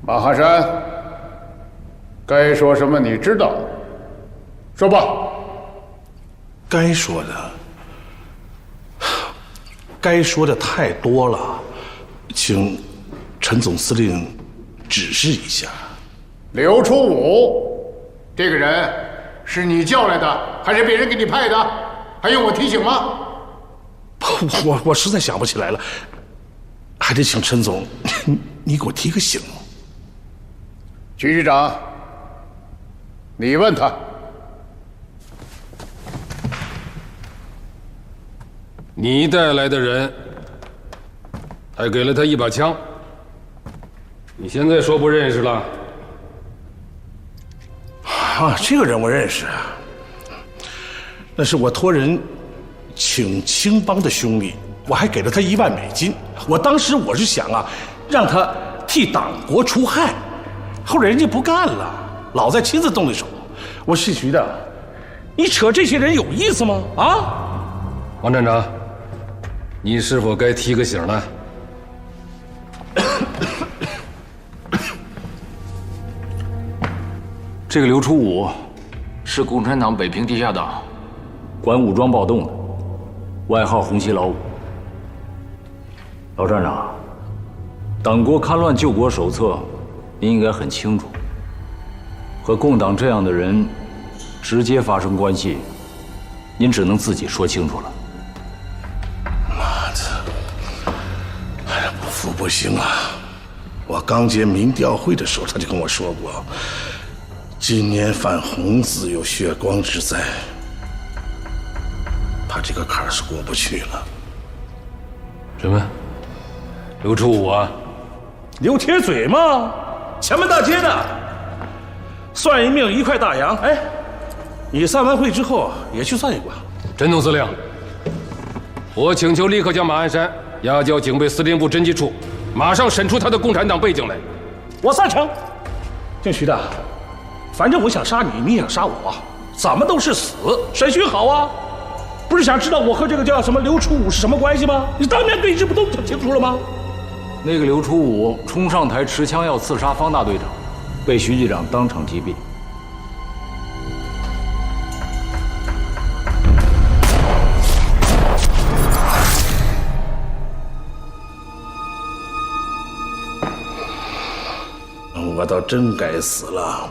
马哈山，该说什么你知道，说吧。该说的太多了，请陈总司令指示一下。刘初武，这个人是你叫来的，还是别人给你派的？还用我提醒吗？我实在想不起来了，还得请陈总，你给我提个醒。徐局长，你问他。你带来的人，还给了他一把枪。你现在说不认识了？啊，这个人我认识，那是我托人请青帮的兄弟，我还给了他$10,000。当时我是想啊，让他替党国除害，后来人家不干了，老在亲自动的手。我是徐的，你扯这些人有意思吗？啊，王站长，你是否该提个醒了？这个刘初武是共产党北平地下党，管武装暴动的，外号红旗老五。老站长，党国戡乱救国手册，您应该很清楚。和共党这样的人直接发生关系，您只能自己说清楚了。妈的，不服不行啊！我刚接民调会的时候，他就跟我说过，今年反红字有血光之灾，他这个坎儿是过不去了。什么？刘初武啊？刘铁嘴嘛，前门大街的，算一命一块大洋。哎，你散完会之后也去算一卦。陈总司令，我请求立刻将马鞍山押交警备司令部侦缉处，马上审出他的共产党背景来。我赞成。姓徐的，反正我想杀你，你想杀我，咱们都是死，审讯好啊！不是想知道我和这个叫什么刘初武是什么关系吗？你当面对质不都很清楚了吗？那个刘初武冲上台持枪要刺杀方大队长，被徐局长当场击毙。我倒真该死了。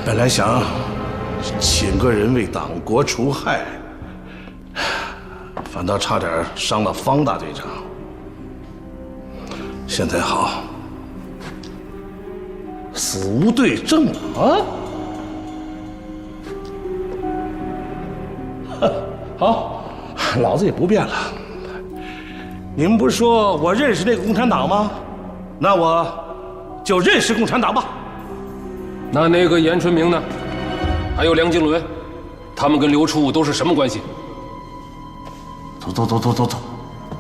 本来想请个人为党国除害，反倒差点伤了方大队长。现在好，死无对证了啊！好，老子也不变了。你们不是说我认识那个共产党吗？那我就认识共产党吧。那个严春明呢？还有梁经纶，他们跟刘初武都是什么关系？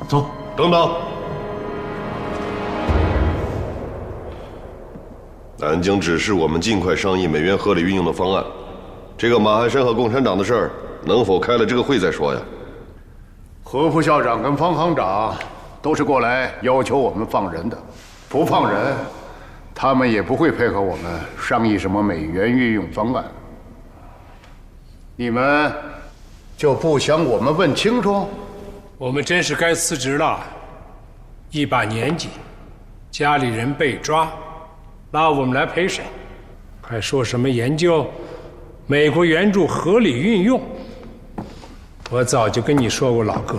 走！等等，南京指示我们尽快商议美元合理运用的方案。这个马鞍山和共产党的事儿，能否开了这个会再说呀？何副校长跟方行长都是过来要求我们放人的，不放人，他们也不会配合我们商议什么美元运用方案。你们就不想我们问清楚？我们真是该辞职了，一把年纪，家里人被抓，拉我们来陪审，还说什么研究美国援助合理运用。我早就跟你说过，老哥，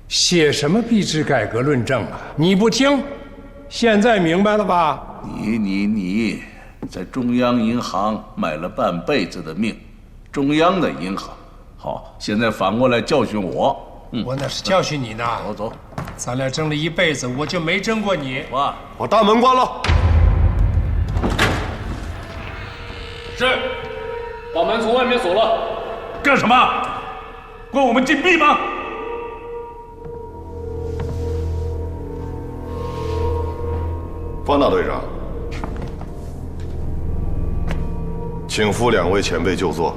写什么币制改革论证啊？你不听，现在明白了吧？你在中央银行买了半辈子的命，中央的银行，好，现在反过来教训我。我那是教训你呢。走，咱俩争了一辈子，我就没争过你。把大门关了。是，把门从外面锁了。干什么？关我们禁闭吗？方大队长，请扶2位前辈就座。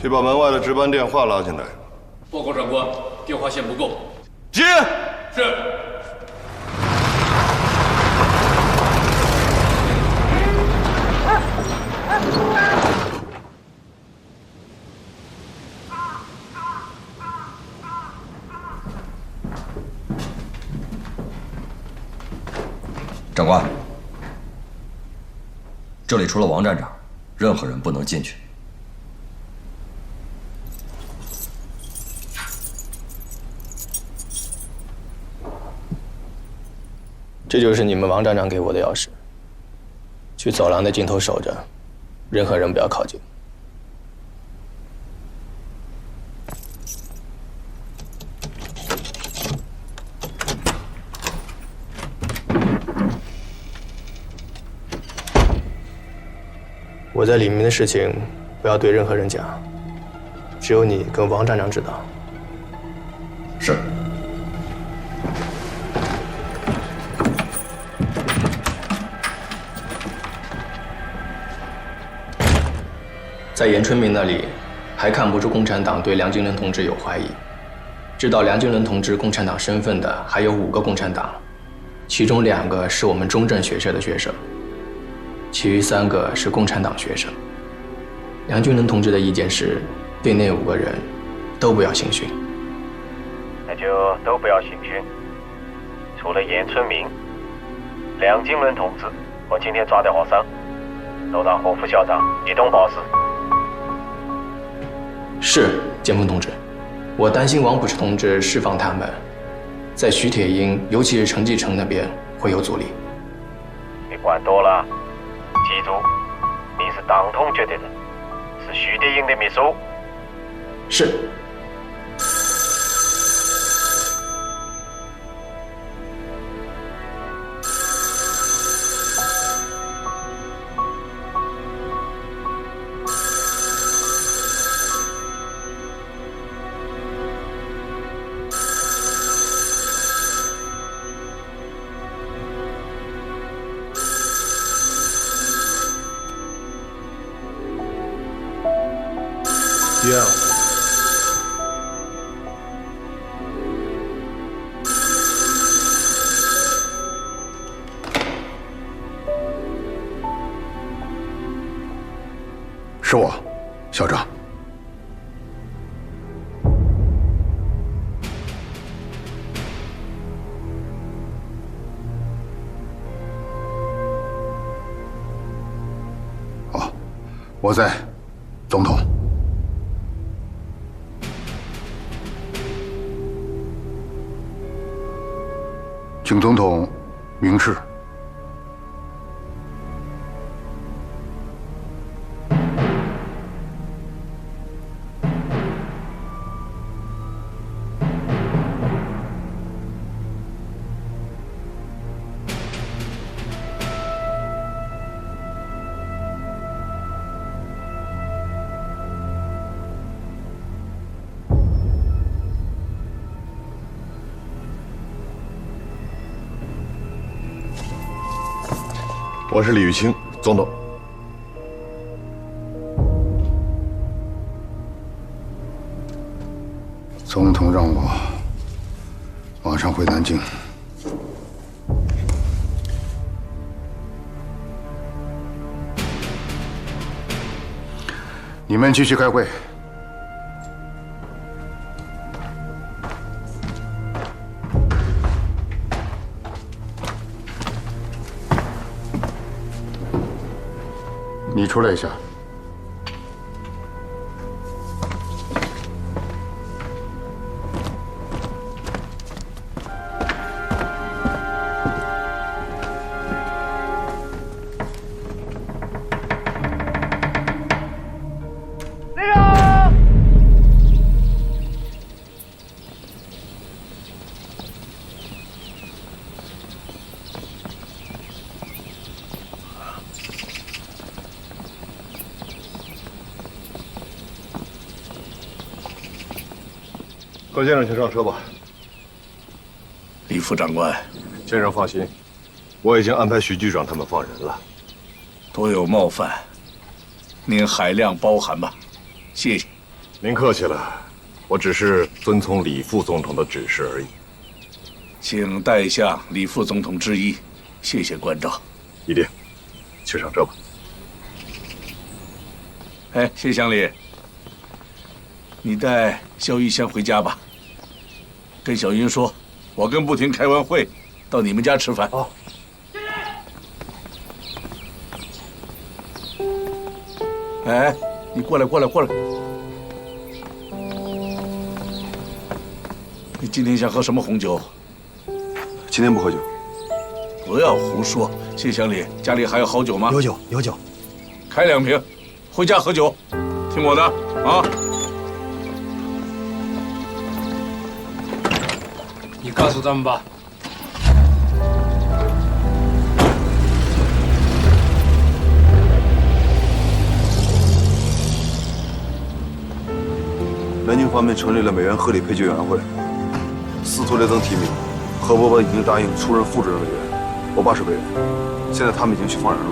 去把门外的值班电话拉进来。报告长官，电话线不够。接。是。长官，这里除了王站长，任何人不能进去。这就是你们王站长给我的钥匙。去走廊的尽头守着，任何人不要靠近。我在里面的事情不要对任何人讲，只有你跟王站长知道。是。在严春明那里，还看不出共产党对梁金伦同志有怀疑。知道梁金伦同志共产党身份的还有5个共产党，其中2个是我们中正学社的学生，其余3个是共产党学生。梁金伦同志的意见是，对那5个人都不要刑讯。那就都不要刑讯，除了严春明、梁金伦同志和今天抓的学生，都让何副校长一同保释。是，建峰同志，我担心王普士同志释放他们，在徐铁营，尤其是陈继承那边会有阻力。别管多了，记住，你是党同决的人，是徐铁营的秘书。是。是我，校长。哦，我在，总统。请总统明示。我是李玉清，总统。总统让我马上回南京。你们继续开会。你出来一下。何先生，请上车吧。李副长官，先生放心，我已经安排徐局长他们放人了。多有冒犯，您海量包涵吧，谢谢。您客气了，我只是遵从李副总统的指示而已。请代向李副总统致意，谢谢关照。一定，去上车吧。哎，谢乡里，你带肖玉先回家吧。跟小云说，我跟步庭开完会，到你们家吃饭。好。哎，你过来，过来，过来。你今天想喝什么红酒？今天不喝酒。不要胡说，谢乡里，家里还有好酒吗？有酒，有酒。开2瓶，回家喝酒，听我的啊！你告诉他们吧。南京方面成立了美元合理配给委员会，司徒列登提名，何伯伯已经答应出任副主任委员，我爸是委员，现在他们已经去放人了。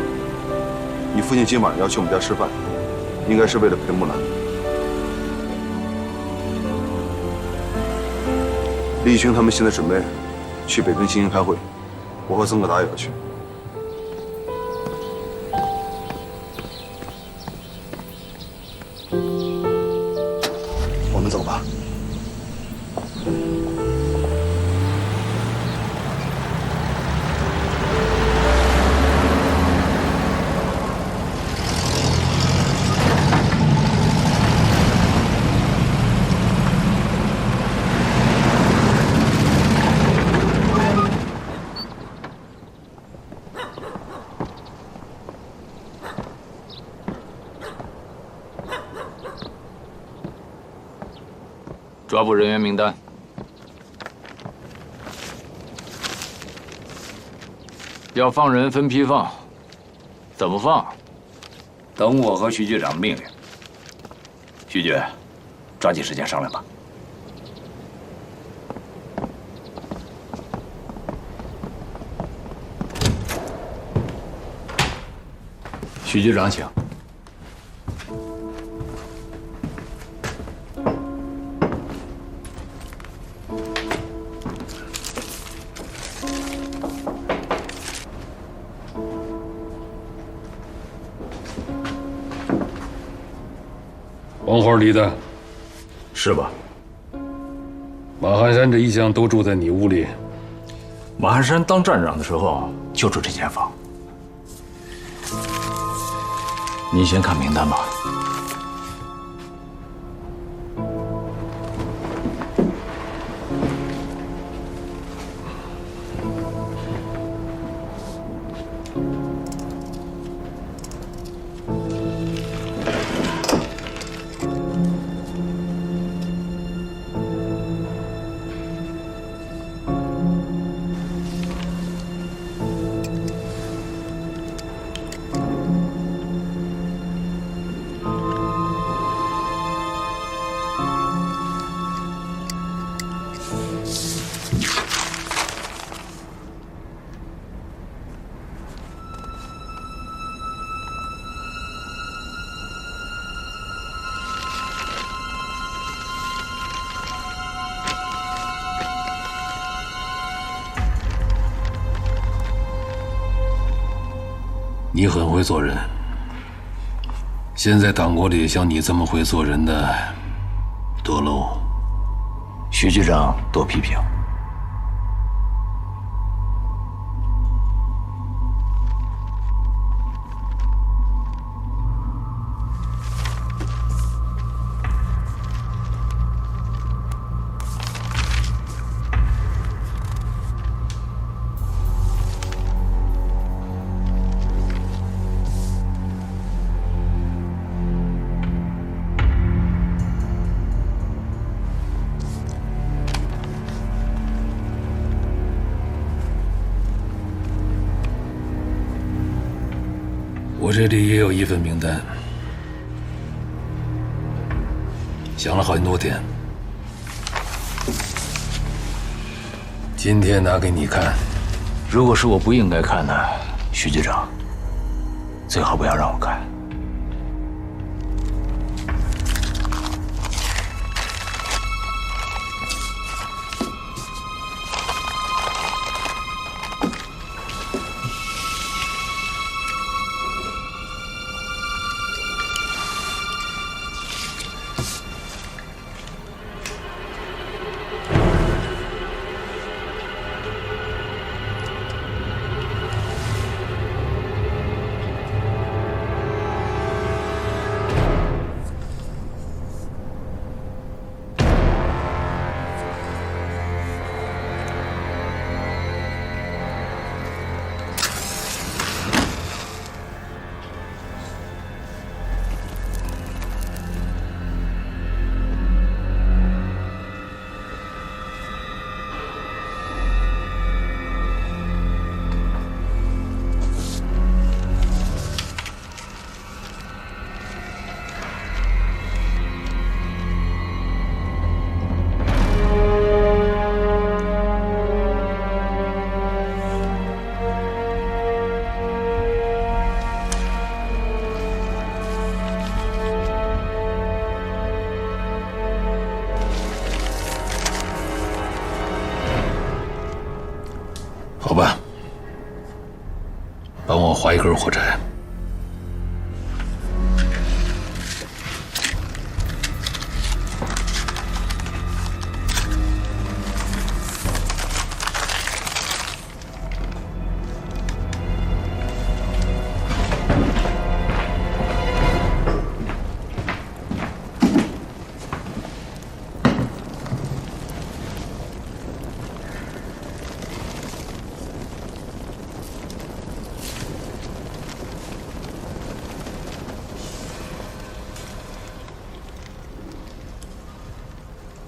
你父亲今晚要去我们家吃饭，应该是为了陪木兰。李义清他们现在准备去北平进行开会，我和曾可达也要去。我们走吧。抓捕人员名单。要放人分批放，怎么放？等我和徐局长命令。徐局，抓紧时间商量吧。徐局长，请。黄花离的，是吧？马汉山这一向都住在你屋里。马汉山当站长的时候就住这间房。您先看名单吧。你很会做人，现在党国里像你这么会做人的多喽。徐局长多批评。我这里也有一份名单，想了好多天，今天拿给你看。如果是我不应该看的，徐局长，最好不要让我看。走吧，帮我划一根火柴。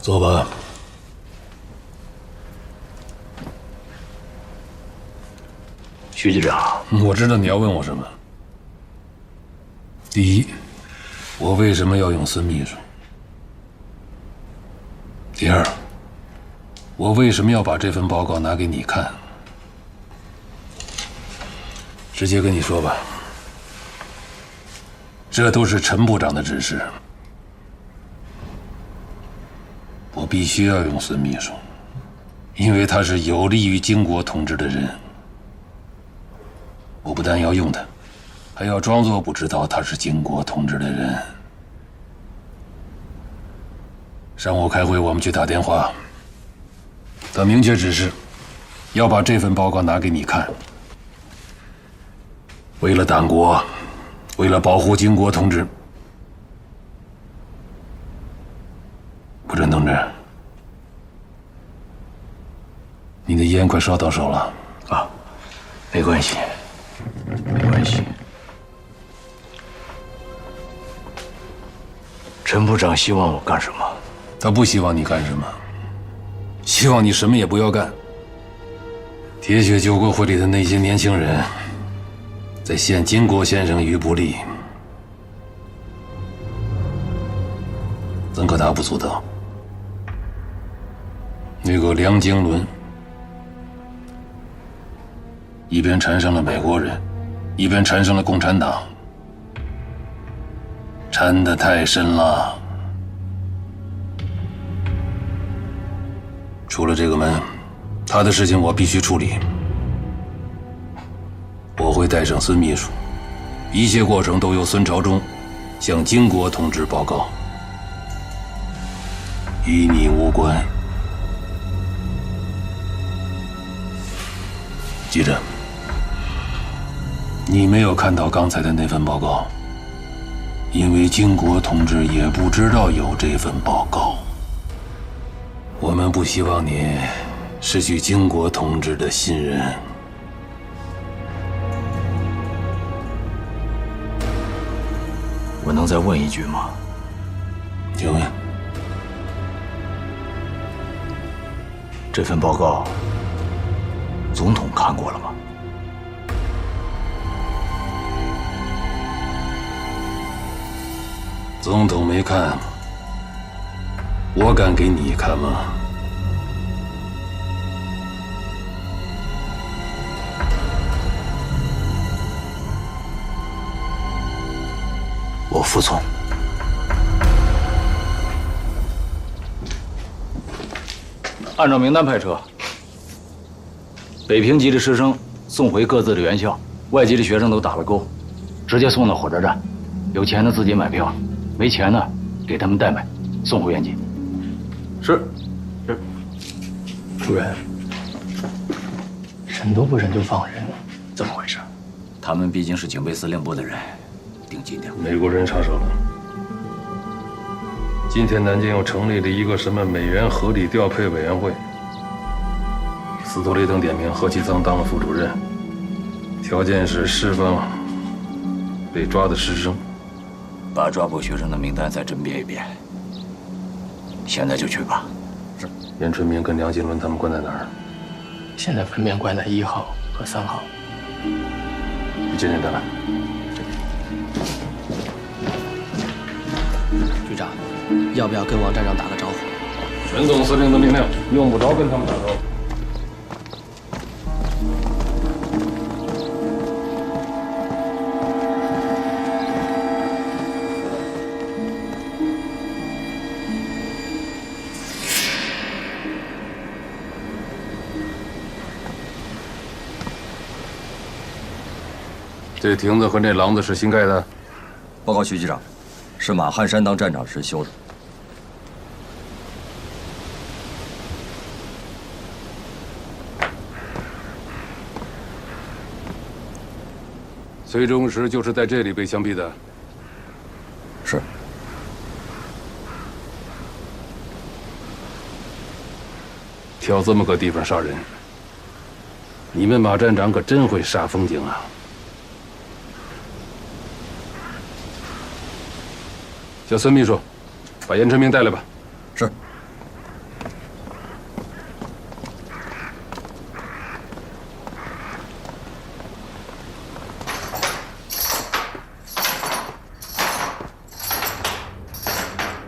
走吧。徐局长，我知道你要问我什么。第一，我为什么要用孙秘书？第二，我为什么要把这份报告拿给你看？直接跟你说吧，这都是陈部长的指示。我必须要用孙秘书，因为他是有利于经国统治的人。我不但要用他，还要装作不知道他是经国统治的人。上午开会，我们去打电话，他明确指示要把这份报告拿给你看。为了党国，为了保护经国统治。顾真同志，你的烟快烧到手了啊，没关系，没关系。陈部长希望我干什么？他不希望你干什么，希望你什么也不要干。铁血救国会里的那些年轻人，在陷经国先生于不利，曾可达不足道。那个梁经纶一边缠上了美国人，一边缠上了共产党，缠得太深了。出了这个门，他的事情我必须处理。我会带上孙秘书，一切过程都由孙朝忠向经国同志报告，与你无关。记着，你没有看到刚才的那份报告，因为经国同志也不知道有这份报告。我们不希望你失去经国同志的信任。我能再问一句吗？请问，这份报告总统看过了吗？总统没看，我敢给你看吗？我服从。按照名单派车，北平籍的师生送回各自的原校，外籍的学生都打了勾，直接送到火车站。有钱的自己买票，没钱的给他们代买，送回原籍。是。主任，审都不审就放人，怎么回事？他们毕竟是警备司令部的人，盯紧点。美国人插手了。今天南京又成立了一个什么美元合理调配委员会，斯托雷登点名何其增当了副主任，条件是释放被抓的师生。把抓捕学生的名单再甄别一遍。现在就去吧。是。严春明跟梁金伦他们关在哪儿？现在分别关在1号和3号。你见见他们。局长，要不要跟王站长打个招呼？陈总司令的命令，用不着跟他们打招呼。这亭子和那廊子是新盖的？报告徐局长，是马汉山当站长时修的。崔中石就是在这里被枪毙的。是。挑这么个地方杀人，你们马站长可真会煞风景啊！叫孙秘书，把严春明带来吧。是。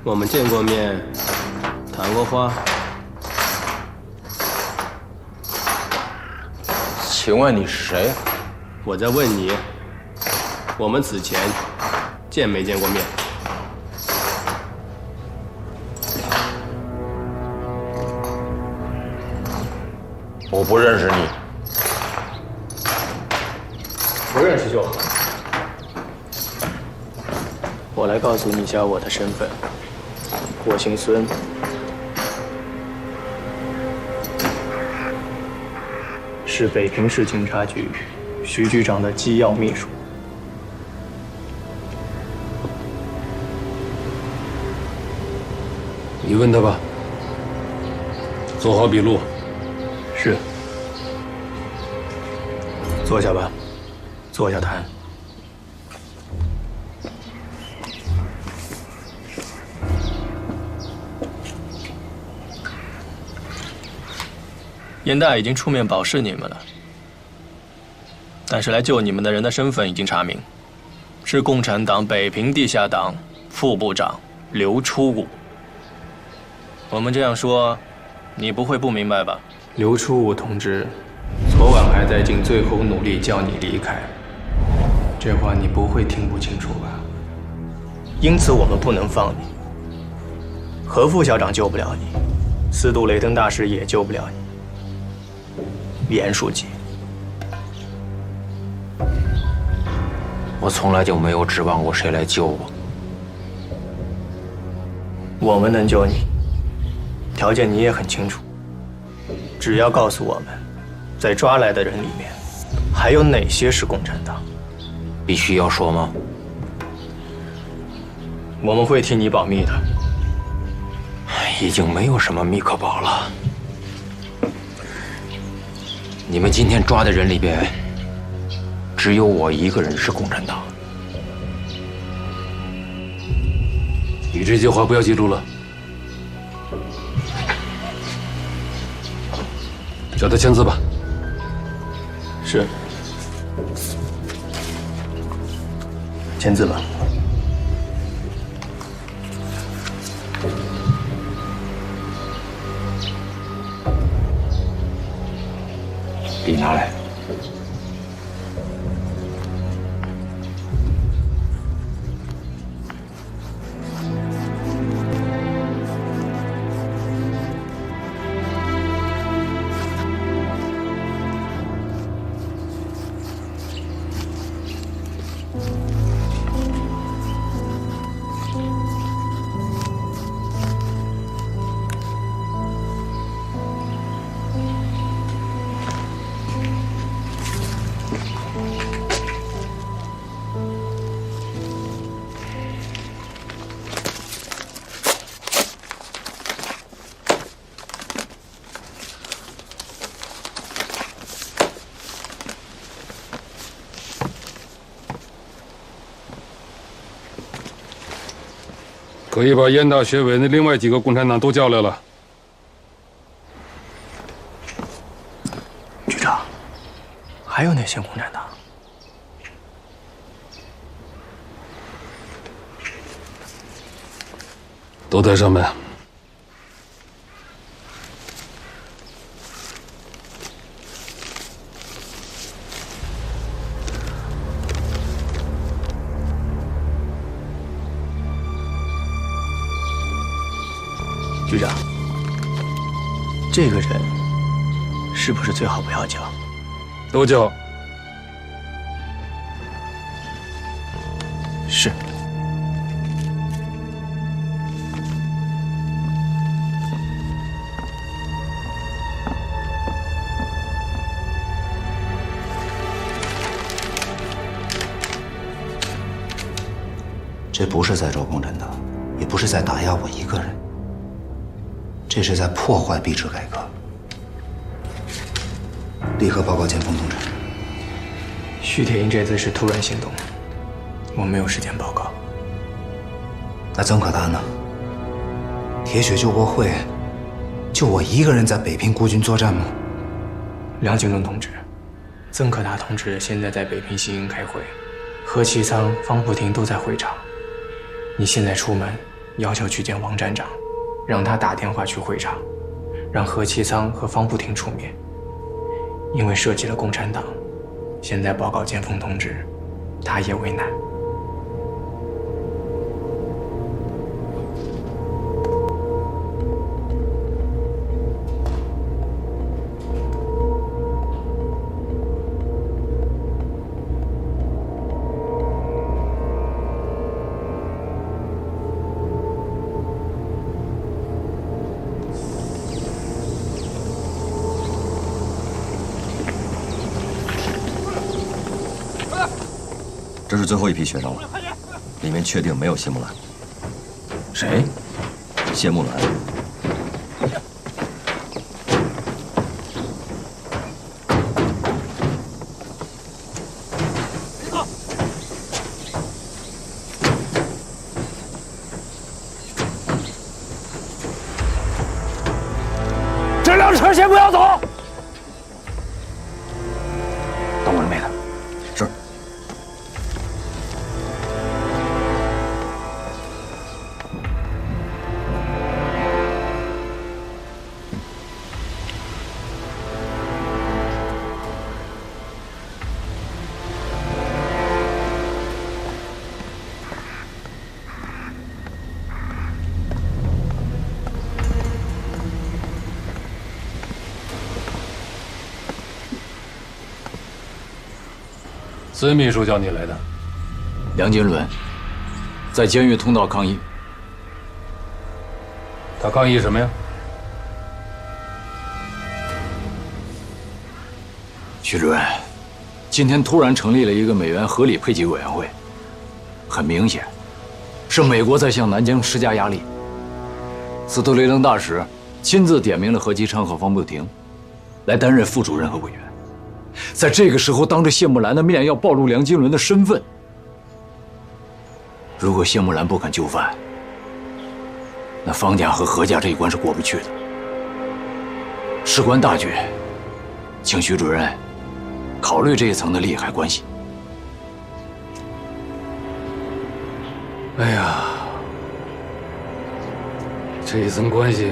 我们见过面，谈过话。请问你是谁？我在问你，我们此前见没见过面？我不认识你。不认识就好。我来告诉你一下我的身份。我姓孙，是北平市警察局徐局长的机要秘书。你问他吧。做好笔录。是。坐下吧，坐下谈。严大已经出面保释你们了，但是来救你们的人的身份已经查明，是共产党北平地下党副部长刘初武。我们这样说，你不会不明白吧？刘初武同志，昨晚还在尽最后努力叫你离开，这话你不会听不清楚吧？因此我们不能放你。何副校长救不了你，司徒雷登大师也救不了你。严书记，我从来就没有指望过谁来救我。我们能救你，条件你也很清楚。只要告诉我们，在抓来的人里面，还有哪些是共产党？必须要说吗？我们会替你保密的。已经没有什么密可保了。你们今天抓的人里边，只有我一个人是共产党。你这句话不要记住了，叫他签字吧。是。签字吧。笔拿来。可以把燕大学委那另外几个共产党都叫来了。局长，还有哪些共产党？都在上面。局长，这个人是不是最好不要叫？都叫。是。这不是在找共产党，也不是在打压我一个人，这是在破坏币制改革。立刻报告剑锋同志。徐铁英这次是突然行动，我没有时间报告。那曾可达呢？铁血救国会，就我一个人在北平孤军作战吗？梁景伦同志，曾可达同志现在在北平新营开会，何其仓、方步亭都在会场。你现在出门，要求去见王站长，让他打电话去会场，让何其仓和方步亭出面。因为涉及了共产党，现在报告剑锋同志，他也为难。这是最后一批学生了，里面确定没有谢木兰。谁？谢木兰。这辆车先不要走。等我的妹子。是。孙秘书叫你来的。梁金伦在监狱通道抗议。他抗议什么呀？徐主任，今天突然成立了一个美元合理配给委员会，很明显，是美国在向南京施加压力。斯图雷登大使亲自点名了何其昌和方步亭，来担任副主任和委员。在这个时候，当着谢木兰的面要暴露梁金伦的身份，如果谢木兰不肯就范，那方家和何家这一关是过不去的。事关大局，请徐主任考虑这一层的利害关系。哎呀，这一层关系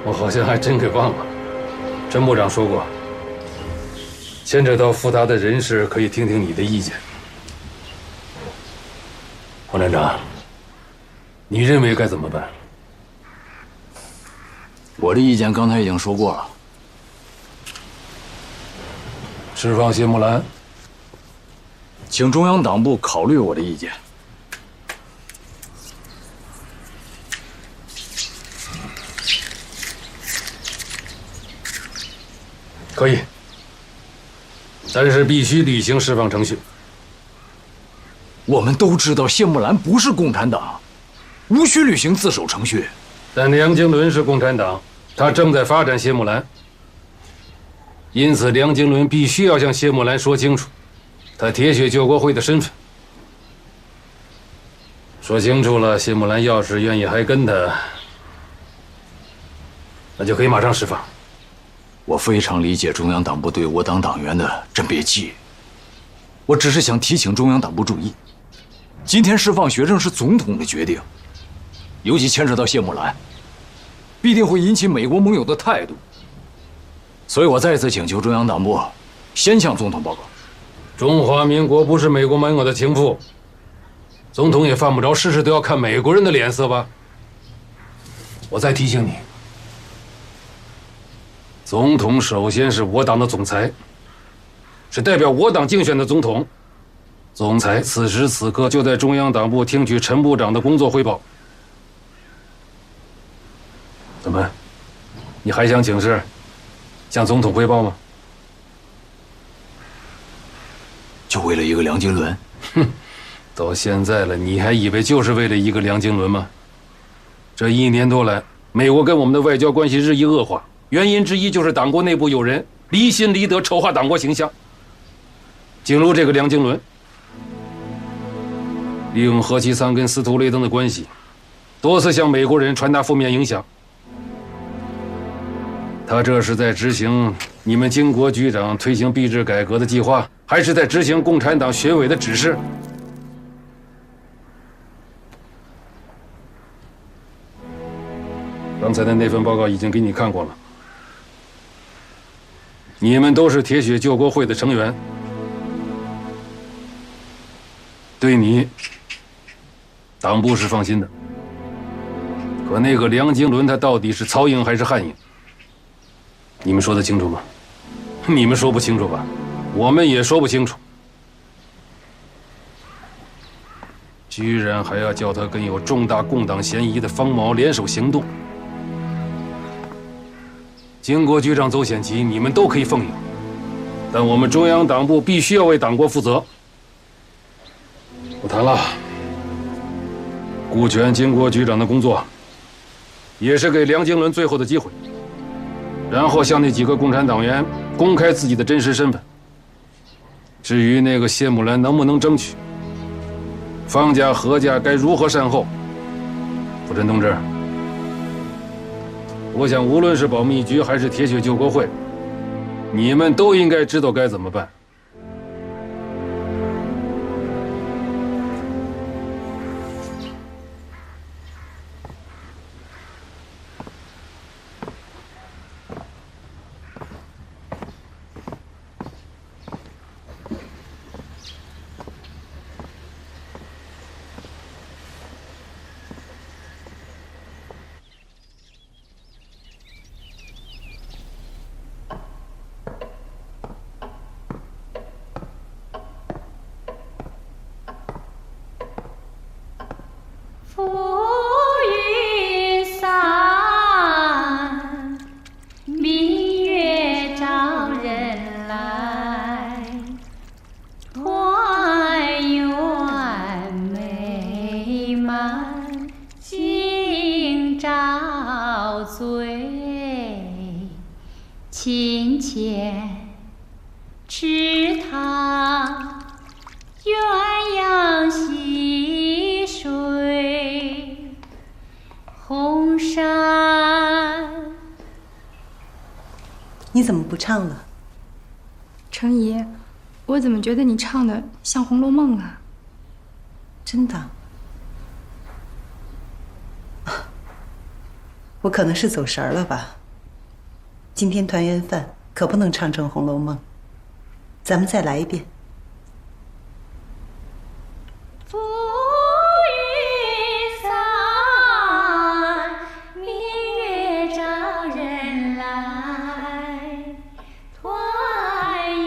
我好像还真给忘了。陈部长说过，牵扯到复杂的人事，可以听听你的意见。王站长，你认为该怎么办？我的意见刚才已经说过了。释放谢木兰，请中央党部考虑我的意见。可以，但是必须履行释放程序。我们都知道谢木兰不是共产党，无需履行自首程序。但梁经纶是共产党，他正在发展谢木兰，因此梁经纶必须要向谢木兰说清楚，他铁血救国会的身份。说清楚了，谢木兰要是愿意还跟他，那就可以马上释放。我非常理解中央党部对我党党员的甄别机，我只是想提醒中央党部注意，今天释放学生是总统的决定，尤其牵扯到谢木兰，必定会引起美国盟友的态度，所以我再次请求中央党部先向总统报告。中华民国不是美国盟友的情妇，总统也犯不着事事都要看美国人的脸色吧？我再提醒你，总统首先是我党的总裁，是代表我党竞选的总统，总裁此时此刻就在中央党部听取陈部长的工作汇报。怎么，你还想请示，向总统汇报吗？就为了一个梁经纶？哼，到现在了，你还以为就是为了一个梁经纶吗？这1年多来，美国跟我们的外交关系日益恶化，原因之一就是党国内部有人离心离德，丑化党国形象。竟如这个梁经纶，利用何其仓跟司徒雷登的关系，多次向美国人传达负面影响。他这是在执行你们经国局长推行币制改革的计划，还是在执行共产党学委的指示？刚才的那份报告已经给你看过了。你们都是铁血救国会的成员，对你，党部是放心的。可那个梁经纶他到底是曹营还是汉营？你们说得清楚吗？你们说不清楚吧？我们也说不清楚。居然还要叫他跟有重大共党嫌疑的方某联手行动。经国局长走险棋，你们都可以奉迎，但我们中央党部必须要为党国负责。不谈了，顾全经国局长的工作，也是给梁经纶最后的机会，然后向那几个共产党员公开自己的真实身份。至于那个谢木兰能不能争取，方家何家该如何善后，傅真同志，我想无论是保密局还是铁血救国会，你们都应该知道该怎么办。清浅池塘，鸳鸯戏水，红山。你怎么不唱了？程姨，我怎么觉得你唱的像《红楼梦》啊？真的？我可能是走神儿了吧。今天团圆饭可不能唱成《红楼梦》，咱们再来一遍。浮云散，明月照人来，团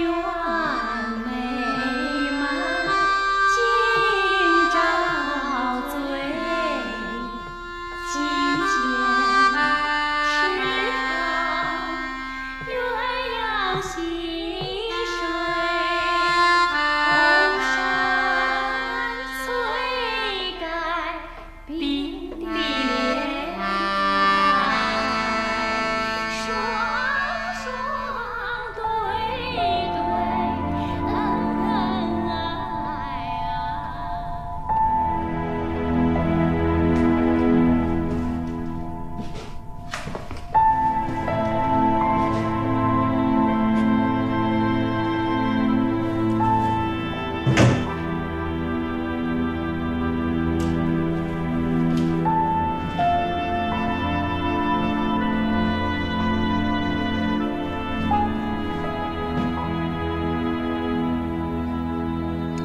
圆美满，今朝醉，今前池塘，鸳鸯戏水，红山翠盖并蒂莲，双双对对，恩爱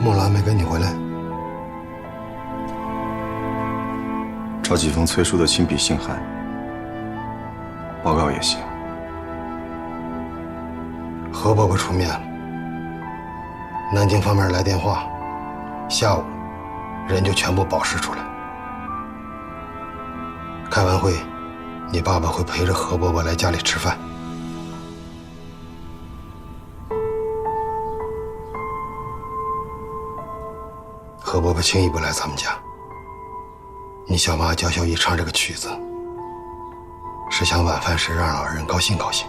木兰没跟你回来？找几封崔叔的亲笔信函，报告也行。何伯伯出面了，南京方面来电话，下午人就全部保释出来。开完会，你爸爸会陪着何伯伯来家里吃饭。何伯伯轻易不来咱们家。你小妈教小雨唱这个曲子，是想晚饭时让老人高兴高兴。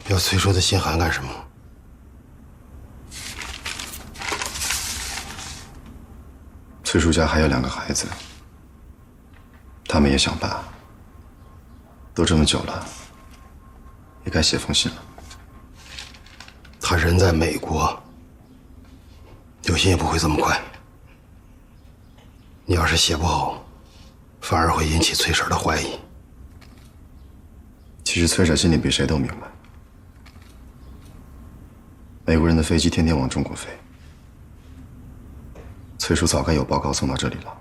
要崔叔的信函干什么？崔叔家还有2个孩子，他们也想爸。都这么久了，也该写封信了。他人在美国，有信也不会这么快。你要是写不好，反而会引起崔婶的怀疑。其实崔婶心里比谁都明白。美国人的飞机天天往中国飞，崔叔早该有报告送到这里了。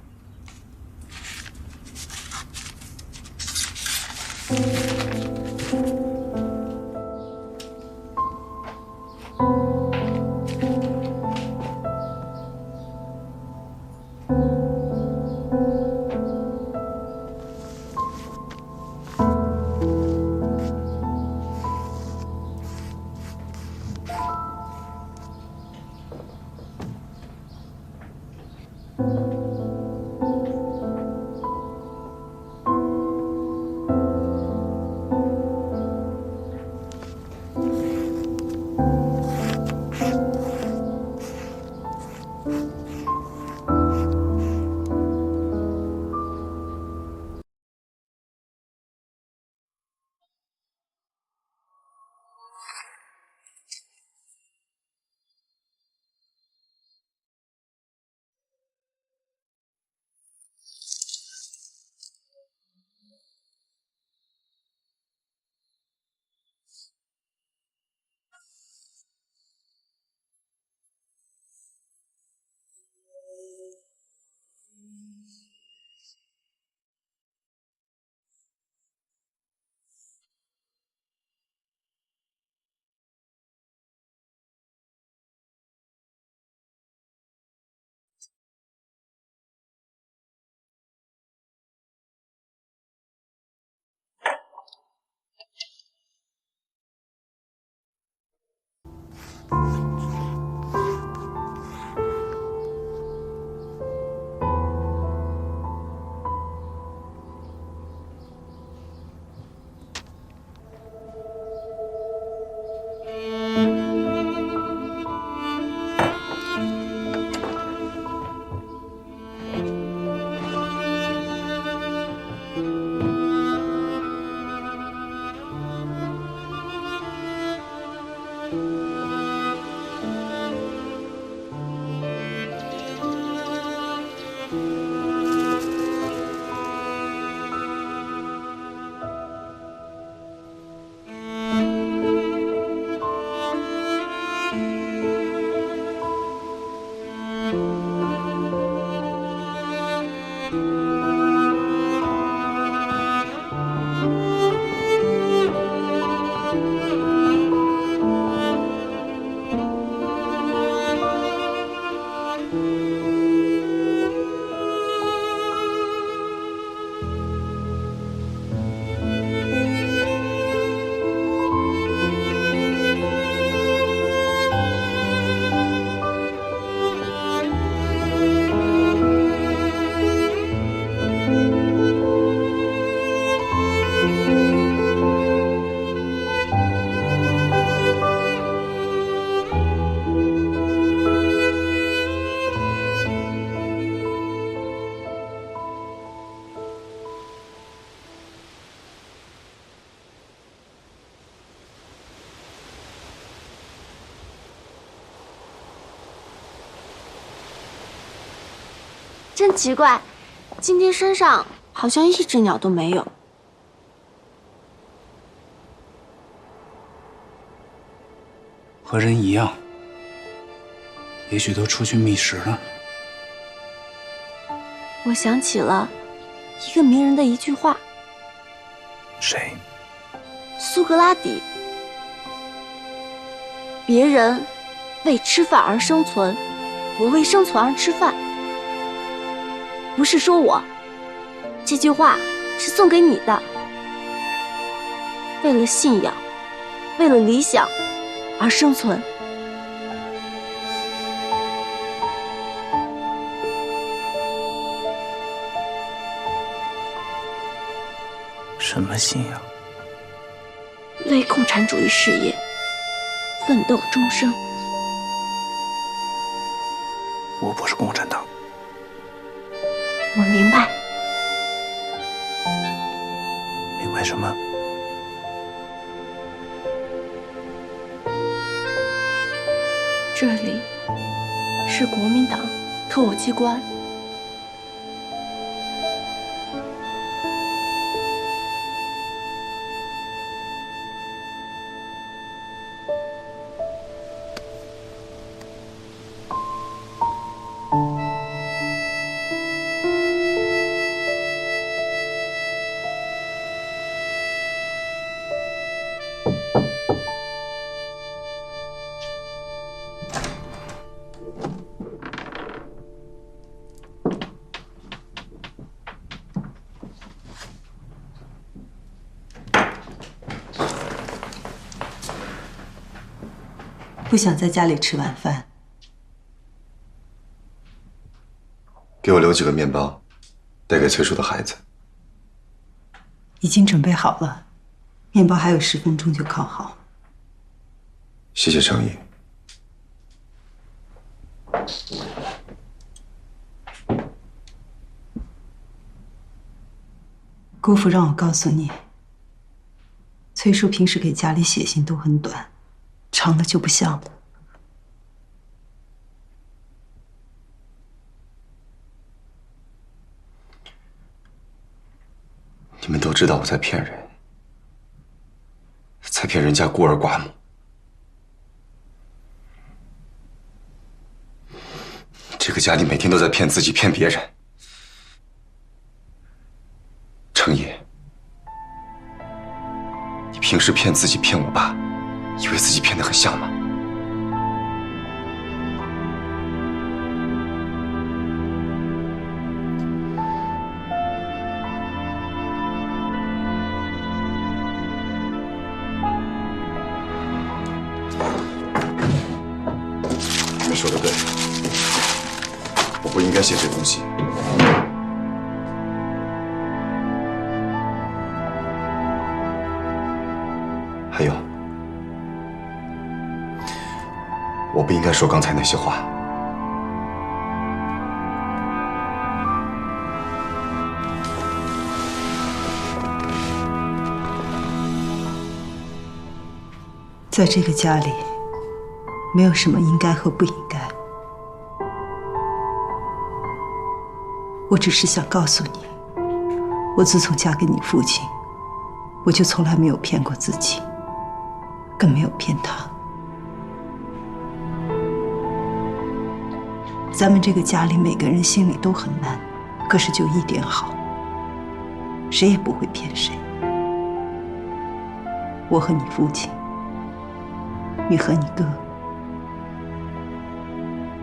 真奇怪，今天山上好像一只鸟都没有。和人一样，也许都出去觅食了。我想起了一个名人的一句话。谁？苏格拉底。别人为吃饭而生存，我为生存而吃饭。不是说我，这句话是送给你的。为了信仰，为了理想而生存。什么信仰？为共产主义事业奋斗终生。我不是共产党。我明白。明白什么？这里是国民党特务机关。不想在家里吃晚饭，给我留几个面包，带给崔叔的孩子。已经准备好了，面包还有10分钟就烤好。谢谢程毅。姑父让我告诉你，崔叔平时给家里写信都很短。长了就不像了。你们都知道我在骗人，在骗人家孤儿寡母。这个家里每天都在骗自己，骗别人。程野，你平时骗自己，骗我爸。以为自己骗得很像吗？你们说的对，我不应该写这封信。还有。我不应该说刚才那些话。在这个家里，没有什么应该和不应该。我只是想告诉你，我自从嫁给你父亲，我就从来没有骗过自己，更没有骗他。咱们这个家里每个人心里都很难，可是就一点好，谁也不会骗谁。我和你父亲，你和你哥，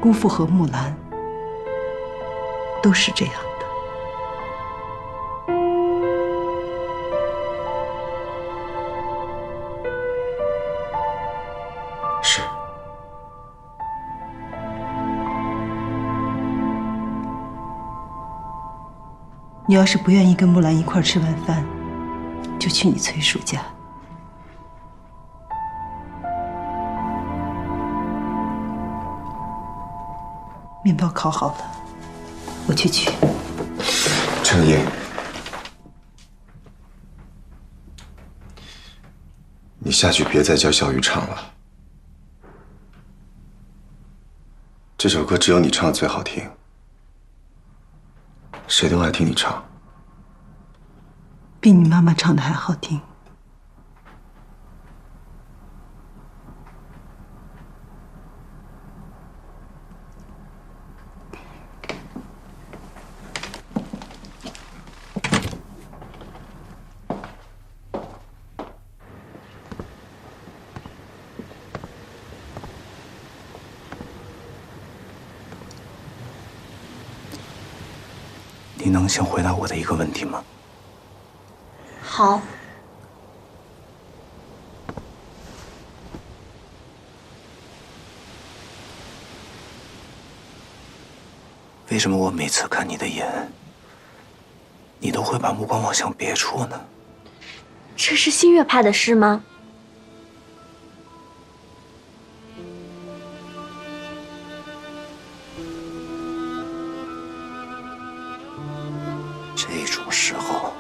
姑父和木兰，都是这样的。是。你要是不愿意跟木兰一块吃晚饭，就去你崔叔家。面包烤好了，我去取。程野，你下去别再叫小雨唱了。这首歌只有你唱的最好听。谁都爱听你唱，比你妈妈唱的还好听。你能先回答我的一个问题吗？好。为什么我每次看你的眼，你都会把目光望向别处呢？这是新月派的诗吗？这种时候，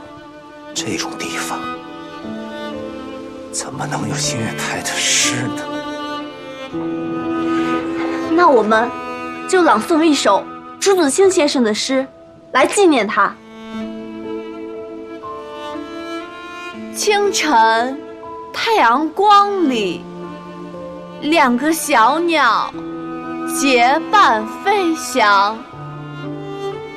这种地方，怎么能有新月派的诗呢？那我们就朗诵一首朱自清先生的诗，来纪念他。清晨，太阳光里，两个小鸟结伴飞翔，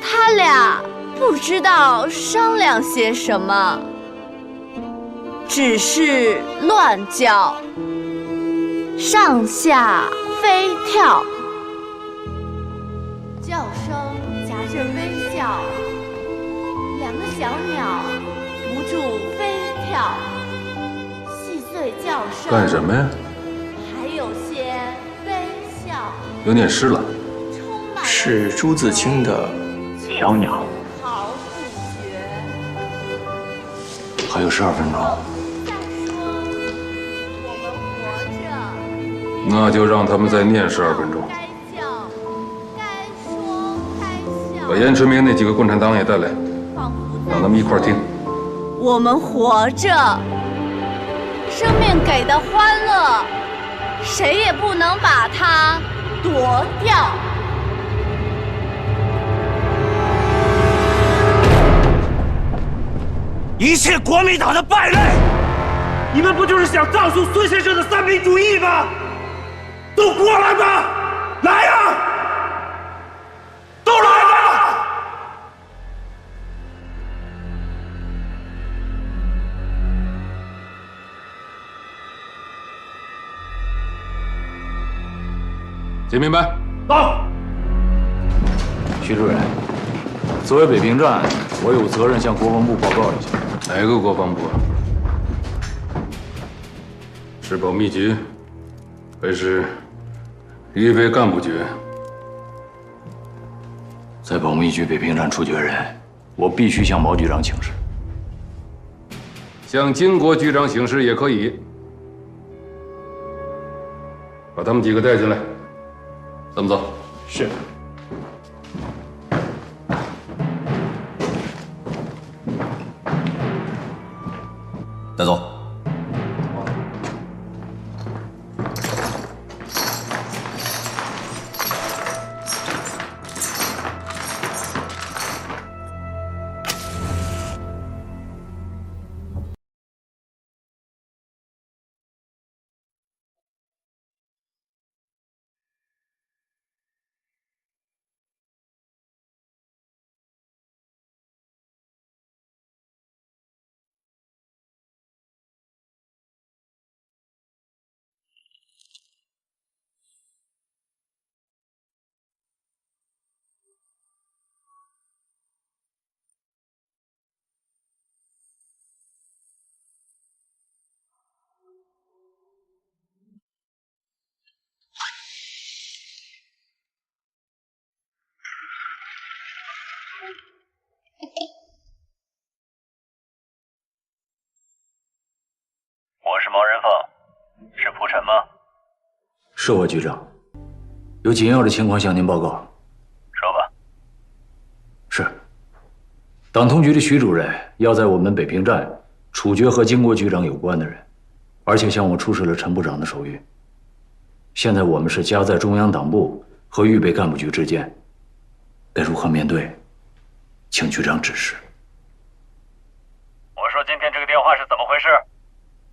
他俩不知道商量些什么，只是乱叫，上下飞跳，叫声夹着微笑，两个小鸟不住飞跳，细碎叫声干什么呀？还有些悲笑。又念诗了？是朱自清的《小鸟》。还有12分钟，那就让他们再念12分钟。把严春明那几个共产党也带来，让他们一块儿听。我们活着，生命给的欢乐，谁也不能把它夺掉。一切国民党的败类，你们不就是想造出孙先生的三民主义吗？都过来吧，来呀，都来吧！解明白。到。徐主任，作为北平站，我有责任向国防部报告一下。哪个国防部啊？是保密局，还是预备干部局？在保密局北平站处决人，我必须向毛局长请示。向金国局长请示也可以。把他们几个带进来，咱们走。是。带走。我是毛人凤，是蒲晨吗？是我局长，有紧要的情况向您报告。说吧。是，党通局的徐主任要在我们北平站处决和金国局长有关的人，而且向我出示了陈部长的手谕。现在我们是夹在中央党部和预备干部局之间，该如何面对？请局长指示。我说今天这个电话是怎么回事？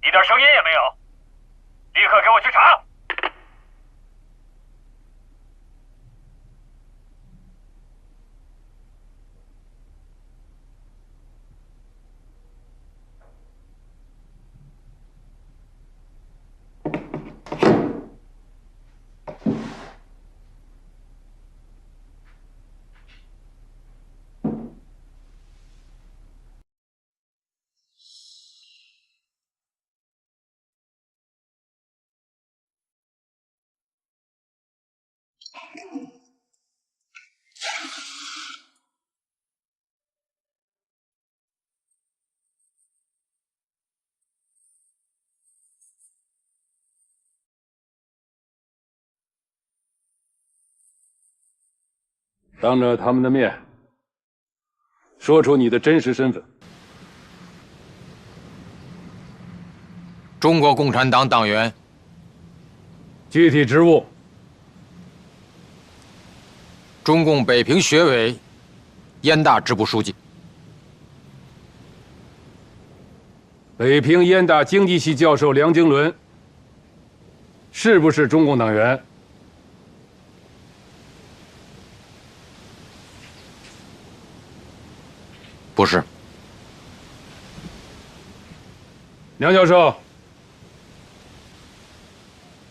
一点声音也没有，立刻给我去查！当着他们的面，说出你的真实身份。中国共产党党员。具体职务。中共北平学委燕大支部书记。北平燕大经济系教授梁经纶，是不是中共党员？不是。梁教授，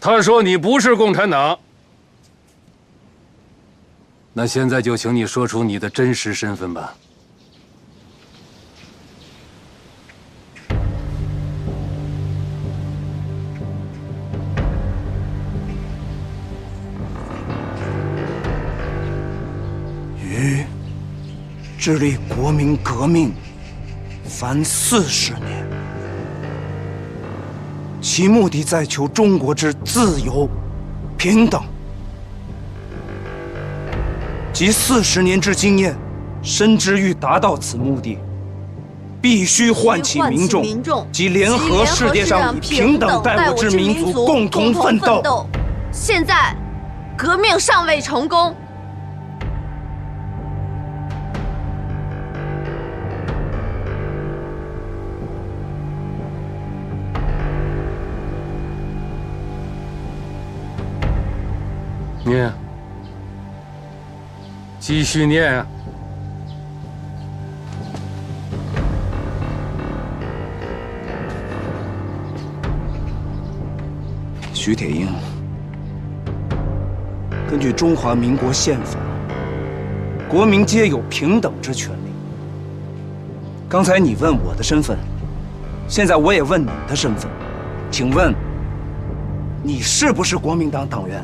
他说你不是共产党。那现在就请你说出你的真实身份吧。于致力国民革命凡40年，其目的在求中国之自由、平等。及40年之经验，深知欲达到此目的，必须唤起民众及联合世界上以平等待我之民族共同奋斗。现在，革命尚未成功。念，继续念啊！徐铁英，根据中华民国宪法，国民皆有平等之权利。刚才你问我的身份，现在我也问你的身份，请问，你是不是国民党党员？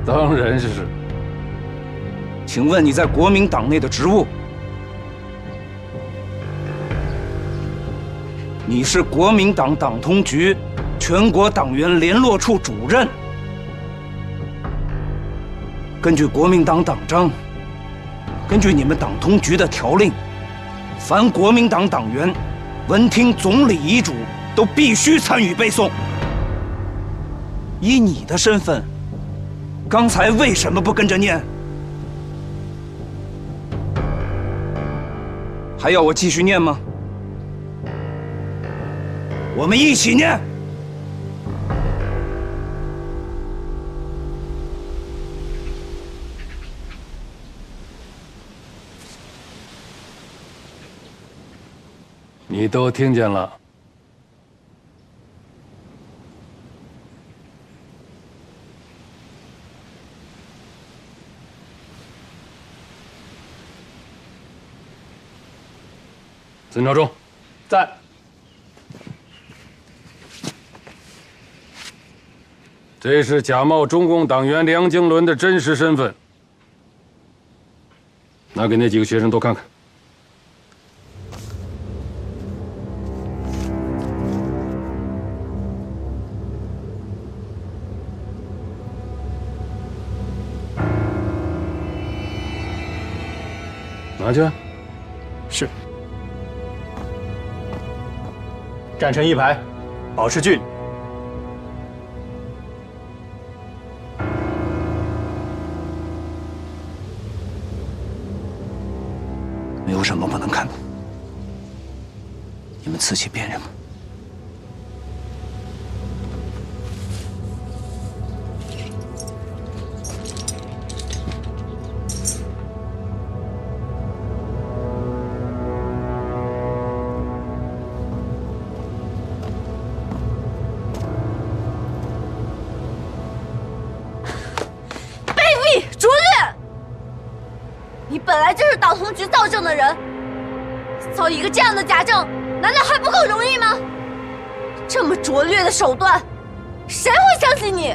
当然是。请问你在国民党内的职务？你是国民党党通局全国党员联络处主任。根据国民党党章，根据你们党通局的条令，凡国民党党员闻听总理遗嘱，都必须参与背诵。以你的身份，刚才为什么不跟着念？还要我继续念吗？我们一起念。你都听见了。孙朝忠，在。这是假冒中共党员梁经纶的真实身份，拿给那几个学生都看看。拿去。是。站成一排，保持距离。有什么不能看的？你们此起彼人吗？本来就是党同局造证的人，造一个这样的假证，难道还不够容易吗？这么拙劣的手段，谁会相信你？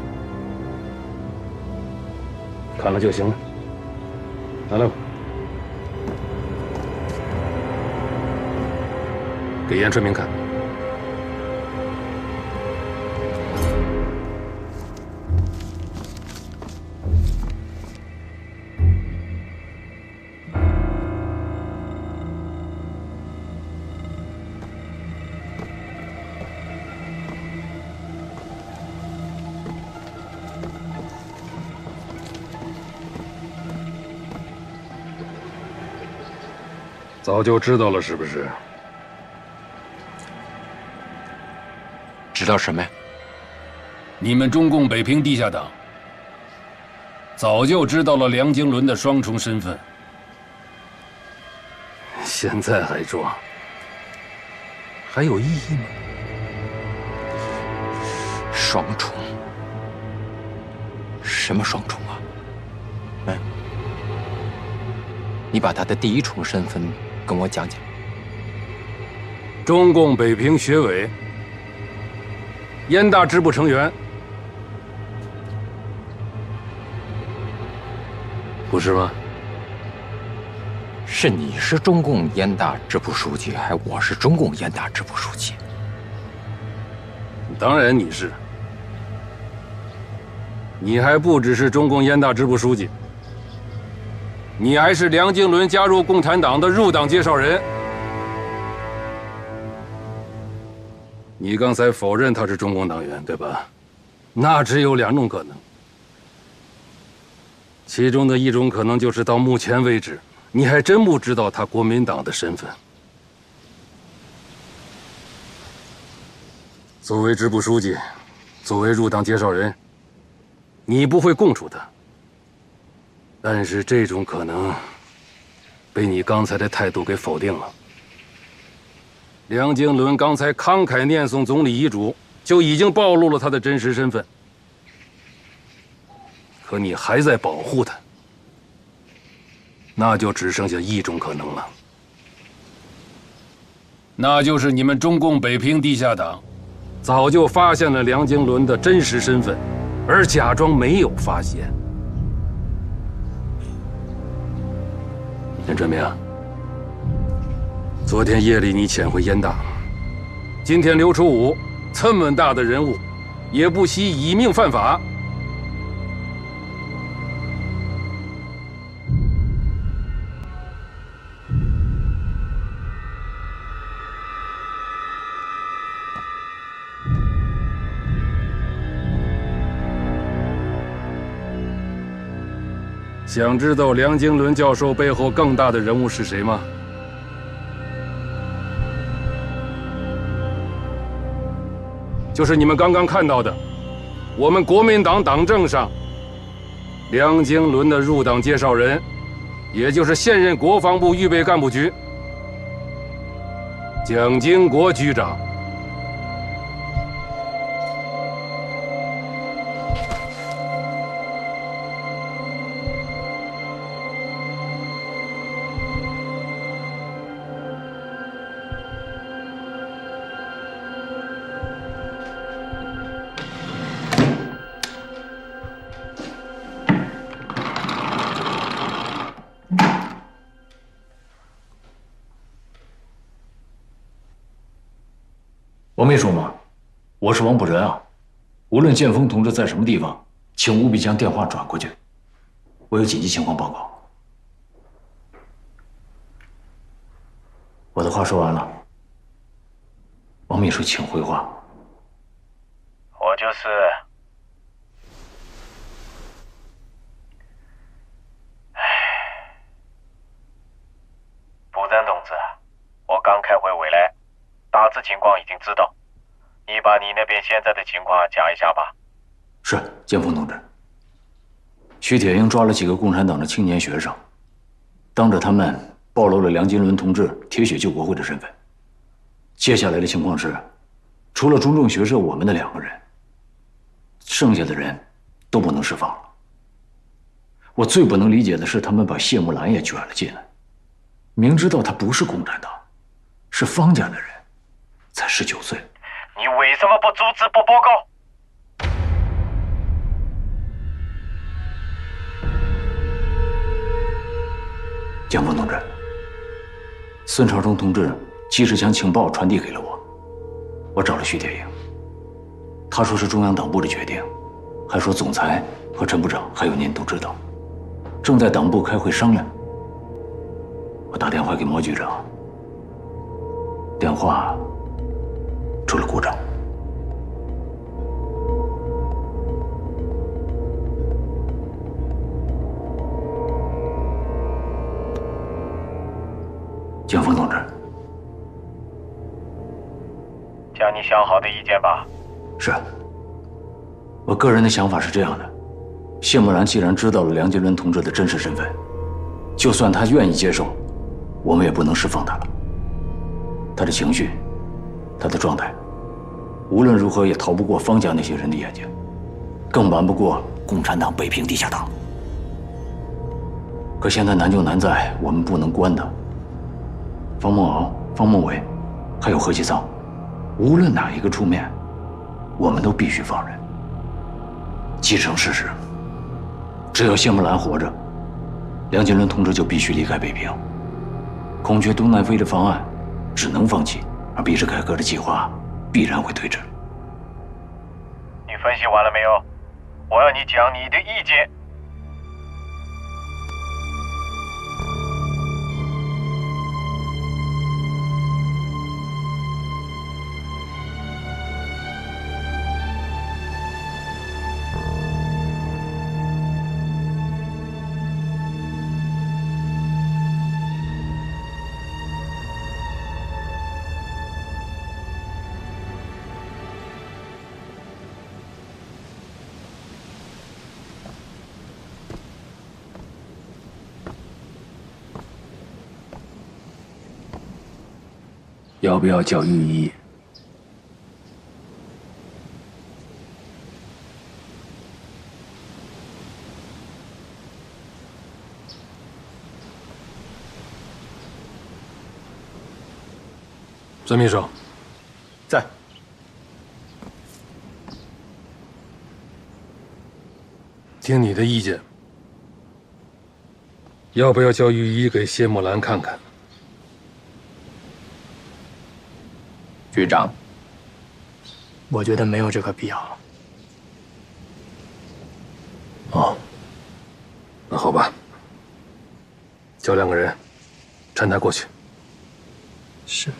看了就行了，拿来吧，给严春明看。早就知道了是不是？知道什么呀？你们中共北平地下党早就知道了梁经纶的双重身份，现在还装，还有意义吗？双重？什么双重啊？你把他的第一重身份跟我讲讲。中共北平学委、燕大支部成员，不是吗？是你是中共燕大支部书记，还我是中共燕大支部书记？当然你是，你还不只是中共燕大支部书记。你还是梁经纶加入共产党的入党介绍人。你刚才否认他是中共党员，对吧？那只有两种可能，其中的一种可能就是到目前为止，你还真不知道他国民党的身份。作为支部书记，作为入党介绍人，你不会供出他。但是这种可能被你刚才的态度给否定了。梁经纶刚才慷慨念诵总理遗嘱，就已经暴露了他的真实身份。可你还在保护他，那就只剩下一种可能了，那就是你们中共北平地下党早就发现了梁经纶的真实身份，而假装没有发现。严春明，昨天夜里你潜回燕大，今天刘楚武这么大的人物，也不惜以命犯法。想知道梁经纶教授背后更大的人物是谁吗？就是你们刚刚看到的，我们国民党党政上梁经纶的入党介绍人，也就是现任国防部预备干部局蒋经国局长。王秘书吗？我是王补仁啊。无论建峰同志在什么地方，请务必将电话转过去，我有紧急情况报告。我的话说完了，王秘书请回话。我就是，部长大致情况已经知道，你把你那边现在的情况讲一下吧。是，建峰同志。徐铁英抓了几个共产党的青年学生，当着他们暴露了梁金伦同志铁血救国会的身份。接下来的情况是，除了中正学社我们的2个人，剩下的人都不能释放了。我最不能理解的是，他们把谢木兰也卷了进来，明知道他不是共产党，是方家的人，才19岁。你为什么不阻止不报告？江峰同志，孙朝忠同志及时将情报传递给了我，我找了徐铁英，他说是中央党部的决定，还说总裁和陈部长还有您都知道，正在党部开会商量。我打电话给毛局长，电话出了故障。江峰同志，讲你想好的意见吧。是。我个人的想法是这样的：谢木兰既然知道了梁金伦同志的真实身份，就算他愿意接受，我们也不能释放他了。他的情绪，他的状态，无论如何也逃不过方家那些人的眼睛，更瞒不过共产党北平地下党。可现在难就难在我们不能关他。方梦敖、方孟伟，还有何其仓，无论哪一个出面，我们都必须放人。既成事实，只要谢木兰活着，梁金伦同志就必须离开北平。孔雀东南飞的方案只能放弃，而逼着改革的计划必然会推迟。你分析完了没有？我要你讲你的意见。要不要叫御医？孙秘书，在。听你的意见，要不要叫御医给谢木兰看看？局长，我觉得没有这个必要。哦，那好吧，叫2个人搀他过去。是。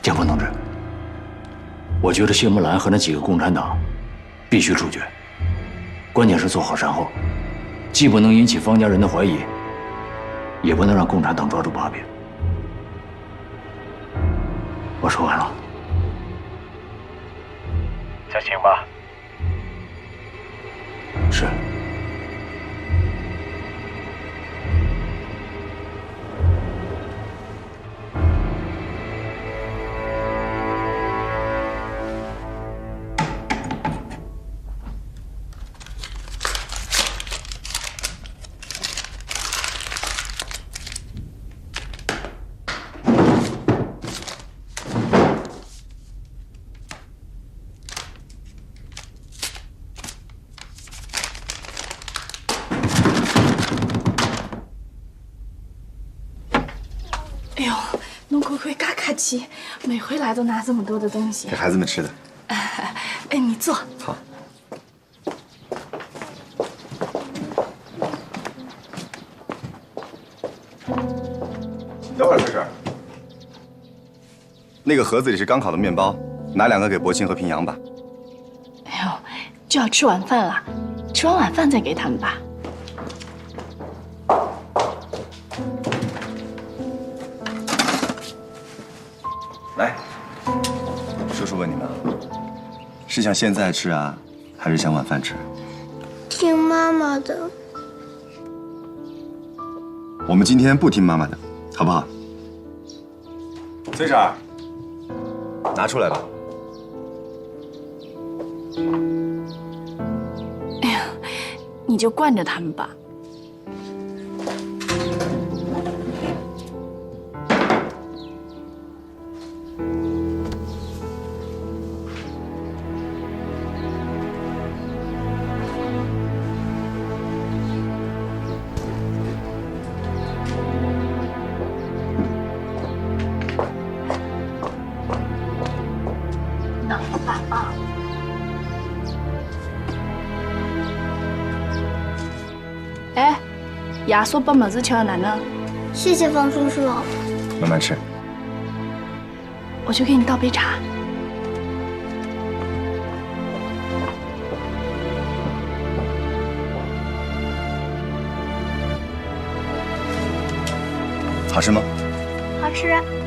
江峰同志，我觉得谢木兰和那几个共产党必须处决，关键是做好善后，既不能引起方家人的怀疑，也不能让共产党抓住把柄。我说完了。这行吧？是。哎呦，侬可不可以嘎客气？每回来都拿这么多的东西。给孩子们吃的。哎，你坐。好。等会儿，翠婶。那个盒子里是刚烤的面包，拿2个给伯清和平阳吧。哎呦，就要吃晚饭了，吃完晚饭再给他们吧。来，叔叔问你们啊，是想现在吃啊，还是想晚饭吃？听妈妈的。我们今天不听妈妈的，好不好？崔婶儿，拿出来吧。哎呀，你就惯着他们吧。哎，亚叔把么子吃了哪能？谢谢方叔叔。慢慢吃。我去给你倒杯茶。好吃吗？好吃。